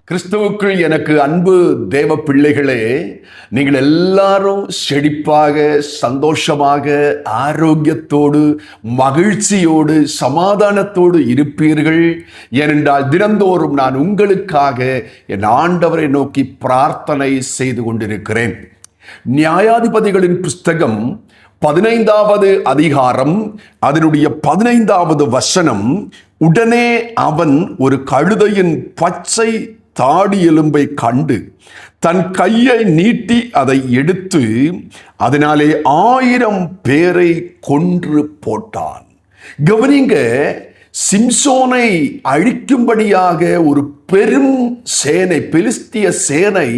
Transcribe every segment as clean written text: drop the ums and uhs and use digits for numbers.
கிறிஸ்துவுக்குள் எனக்கு அன்பு தேவ பிள்ளைகளே, நீங்கள் எல்லாரும் செழிப்பாக, சந்தோஷமாக, ஆரோக்கியத்தோடு, மகிழ்ச்சியோடு, சமாதானத்தோடு இருப்பீர்கள். ஏனென்றால் தினந்தோறும் நான் உங்களுக்காக என் ஆண்டவரை நோக்கி பிரார்த்தனை செய்து கொண்டிருக்கிறேன். நியாயாதிபதிகளின் புஸ்தகம் 15வது அதிகாரம் அதனுடைய 15வது வசனம், உடனே அவன் ஒரு கழுதையின் பச்சை தாடி எலும்பை கண்டு தன் கையை நீட்டி அதை எடுத்து அதனாலே 1000 பேரை கொன்று போட்டான். கவனிங்க, சிம்சோனை அழிக்கும்படியாக ஒரு பெரும் சேனை, பெலிஸ்திய சேனை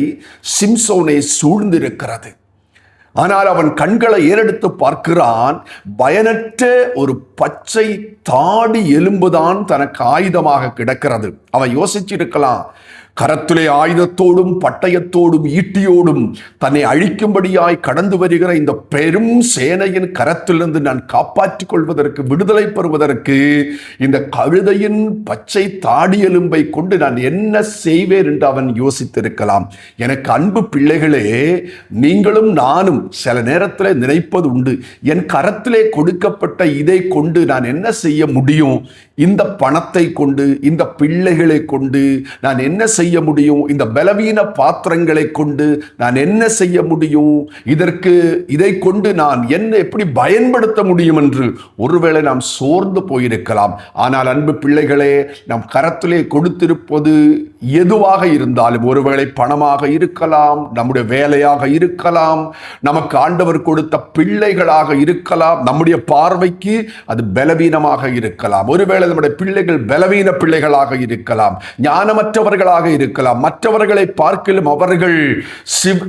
சிம்சோனை சூழ்ந்திருக்கிறது. ஆனால் அவன் கண்களை ஏறெடுத்து பார்க்கிறான். பயனற்ற ஒரு பச்சை தாடி எலும்புதான் தனக்கு ஆயுதமாக கிடக்கிறது. அவன் யோசிச்சிருக்கலாம், கரத்திலே ஆயுதத்தோடும் பட்டயத்தோடும் ஈட்டியோடும் தன்னை அழிக்கும்படியாய் கடந்து வருகிற இந்த பெரும் சேனையின் கரத்திலிருந்து நான் காப்பாற்றிக் கொள்வதற்கு, விடுதலை பெறுவதற்கு இந்த கழுதையின் பச்சை தாடி எலும்பை கொண்டு நான் என்ன செய்வேன் என்று அவன் யோசித்திருக்கலாம். எனக்கு அன்பு பிள்ளைகளே, நீங்களும் நானும் சில நேரத்தில் நினைப்பது உண்டு, என் கரத்திலே கொடுக்கப்பட்ட இதை கொண்டு நான் என்ன செய்ய முடியும்? இந்த பணத்தை கொண்டு, இந்த பிள்ளைகளை கொண்டு நான் என்ன செய்ய முடியும்? இந்த பலவீன பாத்திரங்களை கொண்டு நான் என்ன செய்ய முடியும்? இதை கொண்டு நான் என்ன எப்படி பயன்படுத்த முடியும் என்று ஒருவேளை நாம் சோர்ந்து போயிருக்கலாம். ஆனால் அன்பு பிள்ளைகளே, நம் கரத்திலே கொடுத்திருப்பது எதுவாக இருந்தாலும், ஒருவேளை பணமாக இருக்கலாம், நம்முடைய வேலையாக இருக்கலாம், நமக்கு ஆண்டவர் கொடுத்த பிள்ளைகளாக இருக்கலாம், நம்முடைய பார்வைக்கு அது பலவீனமாக இருக்கலாம். ஒருவேளை நம்முடைய பிள்ளைகள் பலவீன பிள்ளைகளாக இருக்கலாம், ஞானமற்றவர்களாக இருக்கலாம், மற்றவர்களை பார்க்கிலும் அவர்கள்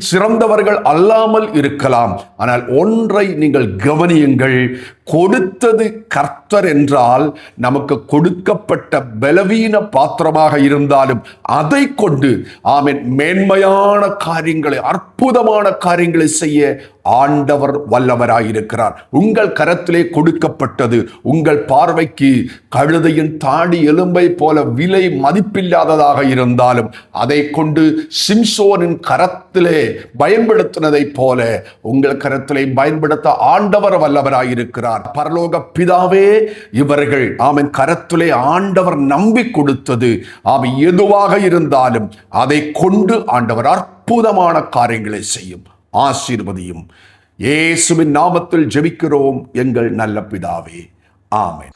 சிறந்தவர்கள் அல்லாமல் இருக்கலாம். ஆனால் ஒன்றை நீங்கள் கவனியுங்கள், கொடுத்தது கர்த்தர் என்றால் நமக்கு கொடுக்கப்பட்ட பலவீன பாத்திரமாக இருந்தாலும் அதை கொண்டு ஆமென் மேன்மையான காரியங்களை, அற்புதமான காரியங்களை செய்ய ஆண்டவர் வல்லவராயிருக்கிறார். உங்கள் கரத்திலே கொடுக்கப்பட்டது உங்கள் பார்வைக்கு கழுதையின் தாடி எலும்பை போல விலை மதிப்பில்லாததாக இருந்தாலும் அதை கொண்டு சிம்சோனின் கரத்திலே பயன்படுத்தினதை போல உங்கள் கரத்திலே பயன்படுத்த ஆண்டவர் வல்லவராயிருக்கிறார். பரலோக பிதாவே, இவர்கள் ஆமென் கரத்திலே ஆண்டவர் நம்பி கொடுத்தது ஆமென் எதுவாக இருந்தாலும் அதை கொண்டு ஆண்டவர் அற்புதமான காரியங்களை செய்யும், ஆசீர்வதியும். இயேசுவின் நாமத்தில் ஜெபிக்கிறோம் எங்கள் நல்ல பிதாவே, ஆமென்.